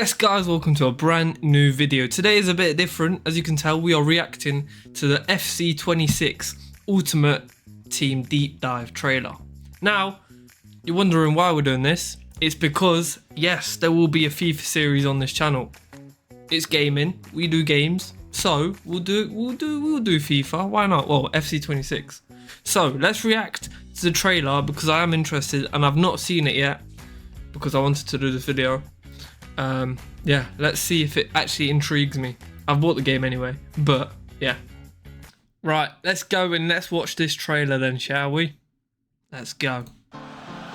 Yes guys, welcome to a brand new video. Today is a bit different. As you can tell, we are reacting to the FC26 Ultimate Team Deep Dive trailer. Now, you're wondering why we're doing this. It's because, yes, there will be a FIFA series on this channel. It's gaming, we do games, so we'll do FIFA, why not? Well, FC26. So, let's react to the trailer because I am interested and I've not seen it yet because I wanted to do this video. Yeah, let's see if it actually intrigues me. I've bought the game anyway, but yeah. Right, let's go and let's watch this trailer then, shall we? Let's go.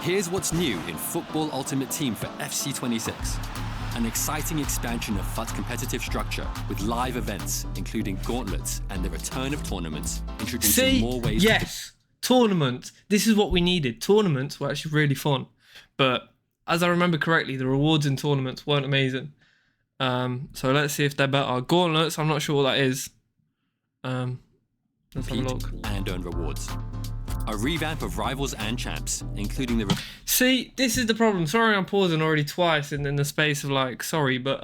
Here's what's new in Football Ultimate Team for FC26. An exciting expansion of FUT's competitive structure with live events, including gauntlets and the return of tournaments, introducing more ways. Yes, tournaments. This is what we needed. Tournaments were actually really fun, but as I remember correctly, the rewards in tournaments weren't amazing. So let's see if they're better. Gauntlets, I'm not sure what that is. Let's have a look. And earn rewards. A revamp of Rivals and Champs, including the... See, this is the problem. Sorry I'm pausing already twice in the space of like, sorry, but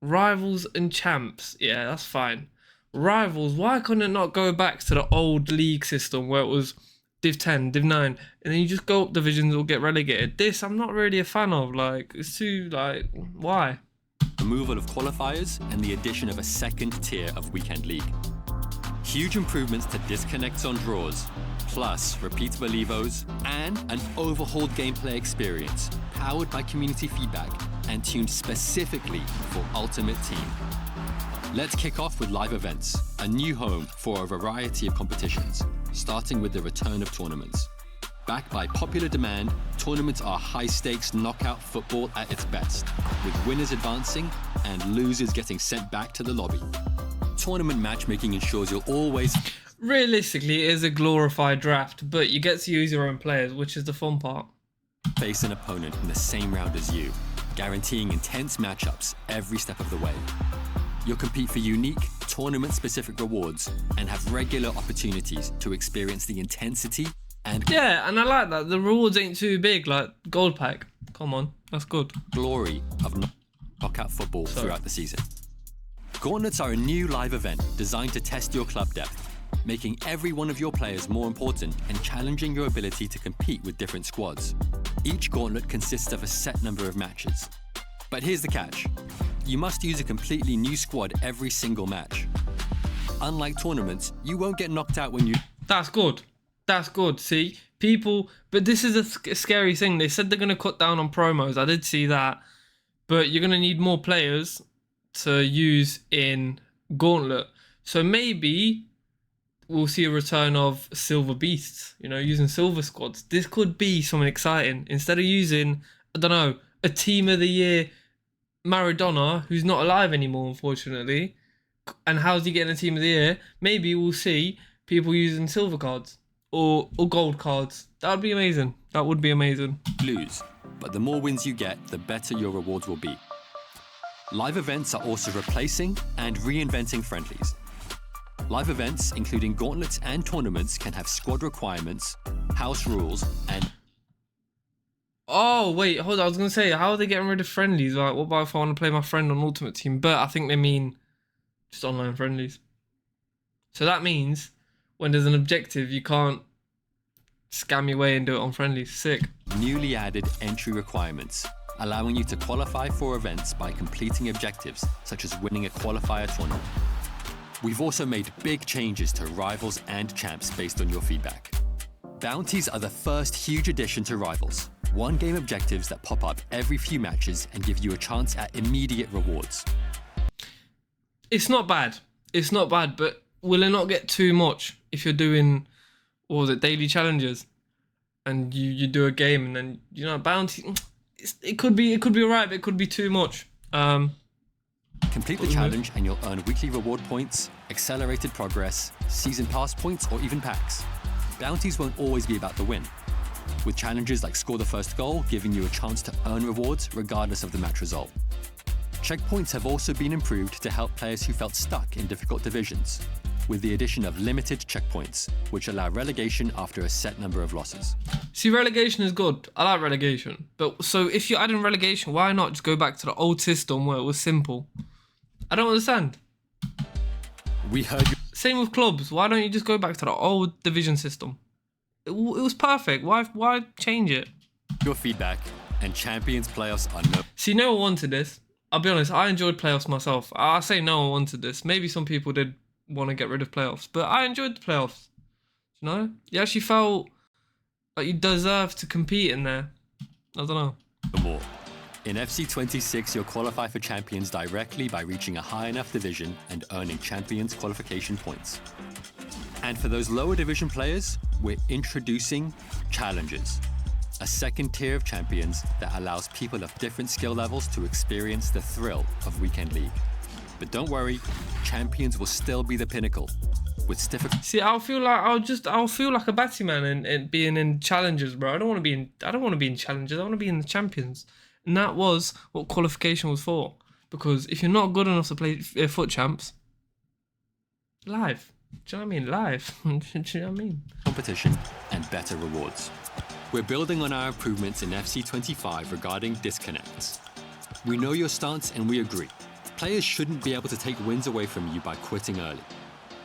Rivals and Champs, yeah, that's fine. Rivals, why couldn't it not go back to the old league system where it was Div 10, Div 9, and then you just go up divisions or get relegated? This I'm not really a fan of. Like, it's too, like, why? Removal of qualifiers and the addition of a second tier of Weekend League. Huge improvements to disconnects on draws, plus repeatable evos, and an overhauled gameplay experience powered by community feedback and tuned specifically for Ultimate Team. Let's kick off with live events, a new home for a variety of competitions, starting with the return of tournaments. Backed by popular demand, tournaments are high-stakes knockout football at its best, with winners advancing and losers getting sent back to the lobby. Tournament matchmaking ensures you'll always... Realistically, it is a glorified draft, but you get to use your own players, which is the fun part. Face an opponent in the same round as you, guaranteeing intense matchups every step of the way. You'll compete for unique, tournament-specific rewards and have regular opportunities to experience the intensity and... Yeah, and I like that. The rewards ain't too big, like gold pack. Come on, that's good. ...glory of knockout football throughout the season. Gauntlets are a new live event designed to test your club depth, making every one of your players more important and challenging your ability to compete with different squads. Each gauntlet consists of a set number of matches. But here's the catch. You must use a completely new squad every single match. Unlike tournaments, you won't get knocked out when you... That's good. That's good, see? People... But this is a scary thing. They said they're going to cut down on promos. I did see that. But you're going to need more players to use in Gauntlet. So maybe we'll see a return of Silver Beasts, you know, using Silver Squads. This could be something exciting. Instead of using, I don't know, a Team of the Year Maradona, who's not alive anymore, unfortunately. And how's he getting a Team of the Year? Maybe we'll see people using silver cards or gold cards. That would be amazing. That would be amazing. Lose, but the more wins you get, the better your rewards will be. Live events are also replacing and reinventing friendlies. Live events, including gauntlets and tournaments, can have squad requirements, house rules, and... Oh, wait, hold on. I was going to say, how are they getting rid of friendlies? Like, what about if I want to play my friend on Ultimate Team? But I think they mean just online friendlies. So that means when there's an objective, you can't scam your way and do it on friendlies. Sick. Newly added entry requirements, allowing you to qualify for events by completing objectives, such as winning a qualifier tournament. We've also made big changes to Rivals and Champs based on your feedback. Bounties are the first huge addition to Rivals. One-game objectives that pop up every few matches and give you a chance at immediate rewards. It's not bad. It's not bad, but will it not get too much if you're doing, what was it, daily challenges? And you do a game and then, you know, bounty... It could be alright, but it could be too much. Complete the challenge and you'll earn weekly reward points, accelerated progress, season pass points, or even packs. Bounties won't always be about the win, with challenges like score the first goal giving you a chance to earn rewards regardless of the match result. Checkpoints have also been improved to help players who felt stuck in difficult divisions, with the addition of limited checkpoints, which allow relegation after a set number of losses. See, relegation is good. I like relegation. But so if you're adding relegation, why not just go back to the old system where it was simple? I don't understand. We heard you. Same with clubs. Why don't you just go back to the old division system? It was perfect. Why change it? Your feedback, and Champions playoffs are no. See, no one wanted this. I'll be honest, I enjoyed playoffs myself. I say no one wanted this. Maybe some people did want to get rid of playoffs, but I enjoyed the playoffs. You know? You actually felt like you deserved to compete in there. I don't know. More. In FC26, you'll qualify for Champions directly by reaching a high enough division and earning Champions qualification points. And for those lower division players, we're introducing Challenges, a second tier of champions that allows people of different skill levels to experience the thrill of Weekend League. But don't worry, Champions will still be the pinnacle, with stiffer. See, I'll feel like a batty man in being in challenges, bro. I don't want to be in challenges. I want to be in the Champions, and that was what qualification was for. Because if you're not good enough to play foot champs, live. Do you know what I mean? Live. Do you know what I mean? Competition and better rewards. We're building on our improvements in FC25 regarding disconnects. We know your stance and we agree. Players shouldn't be able to take wins away from you by quitting early.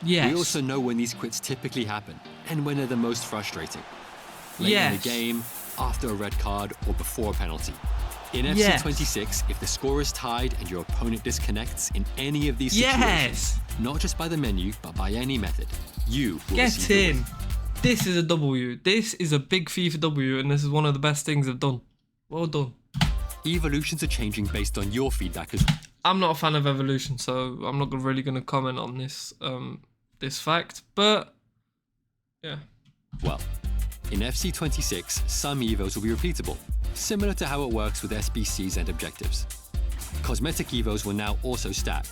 Yes. We also know when these quits typically happen and when they're the most frustrating. Late in the game, after a red card, or before a penalty. In FC26, if the score is tied and your opponent disconnects in any of these situations, not just by the menu, but by any method, you will get in. This is a W. This is a big FIFA W, and this is one of the best things I've done. Well done. Evolutions are changing based on your feedback as well. I'm not a fan of evolution, so I'm not really going to comment on this this fact, but yeah. Well, in FC26, some evos will be repeatable, similar to how it works with SBCs and objectives. Cosmetic evos will now also stack,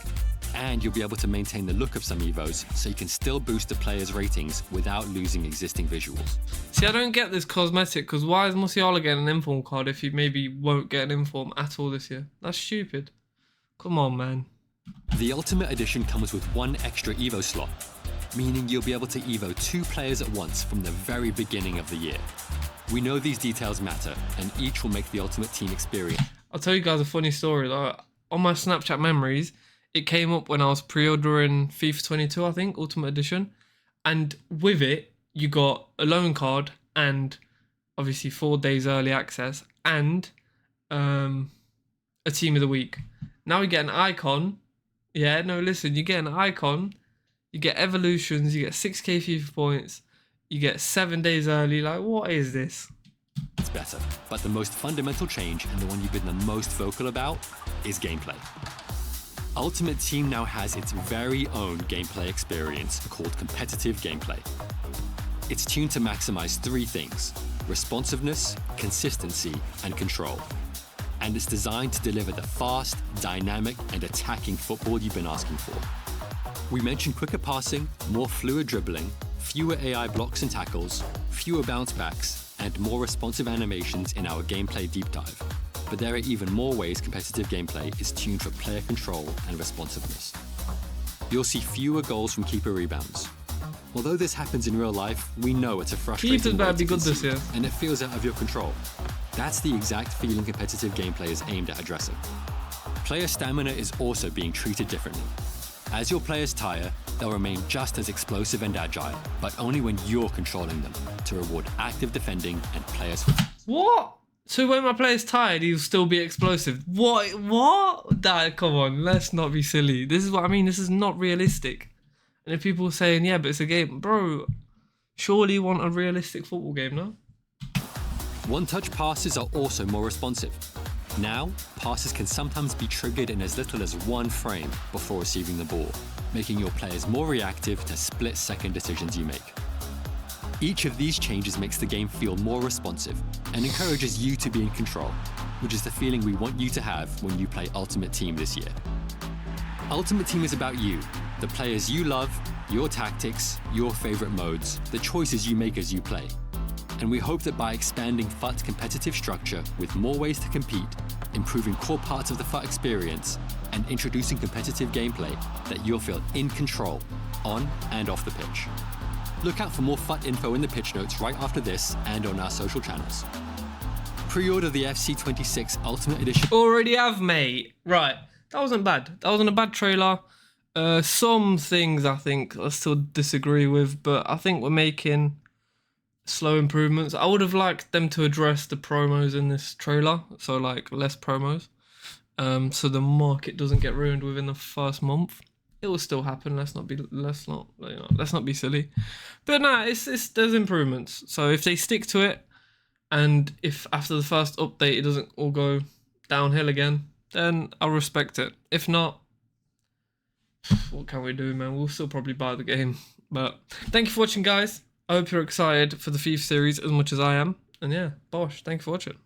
and you'll be able to maintain the look of some evos so you can still boost the player's ratings without losing existing visuals. See, I don't get this cosmetic, because why is Musiala getting an inform card if he maybe won't get an inform at all this year? That's stupid. Come on, man. The Ultimate Edition comes with one extra evo slot, meaning you'll be able to evo 2 players at once from the very beginning of the year. We know these details matter, and each will make the Ultimate Team experience. I'll tell you guys a funny story. Like, on my Snapchat memories, it came up when I was pre-ordering FIFA 22, I think, Ultimate Edition. And with it, you got a loan card and obviously 4 days early access and a team of the week. Now we get an icon. Yeah, no, listen, you get an icon, you get evolutions, you get 6k FIFA points, you get 7 days early. Like, what is this? It's better. But the most fundamental change, and the one you've been the most vocal about, is gameplay. Ultimate Team now has its very own gameplay experience called competitive gameplay. It's tuned to maximize 3 things: responsiveness, consistency, and control. And it's designed to deliver the fast, dynamic, and attacking football you've been asking for. We mentioned quicker passing, more fluid dribbling, fewer AI blocks and tackles, fewer bounce backs, and more responsive animations in our gameplay deep dive. But there are even more ways competitive gameplay is tuned for player control and responsiveness. You'll see fewer goals from keeper rebounds. Although this happens in real life, we know it's a frustrating Keepers better be good this year, and it feels out of your control. That's the exact feeling competitive gameplay is aimed at addressing. Player stamina is also being treated differently. As your players tire, they'll remain just as explosive and agile, but only when you're controlling them, to reward active defending and players. What? So when my player's tired, he'll still be explosive? What? Dad, come on, let's not be silly. This is what I mean, this is not realistic. And if people are saying, yeah, but it's a game, bro, surely you want a realistic football game, no? One-touch passes are also more responsive. Now, passes can sometimes be triggered in as little as 1 frame before receiving the ball, making your players more reactive to split-second decisions you make. Each of these changes makes the game feel more responsive and encourages you to be in control, which is the feeling we want you to have when you play Ultimate Team this year. Ultimate Team is about you, the players you love, your tactics, your favorite modes, the choices you make as you play. And we hope that by expanding FUT's competitive structure with more ways to compete, improving core parts of the FUT experience, and introducing competitive gameplay, that you'll feel in control on and off the pitch. Look out for more FUT info in the pitch notes right after this and on our social channels. Pre-order the FC26 Ultimate Edition. Already have, mate. Right, that wasn't bad. That wasn't a bad trailer. Some things I think I still disagree with, but I think we're making slow improvements. I would have liked them to address the promos in this trailer, so like less promos, so the market doesn't get ruined within the first month. It will still happen. Let's not be silly. But nah, there's improvements. So if they stick to it, and if after the first update it doesn't all go downhill again, then I'll respect it. If not, what can we do, man? We'll still probably buy the game. But thank you for watching, guys. I hope you're excited for the FIFA series as much as I am. And yeah, bosh, thank you for watching.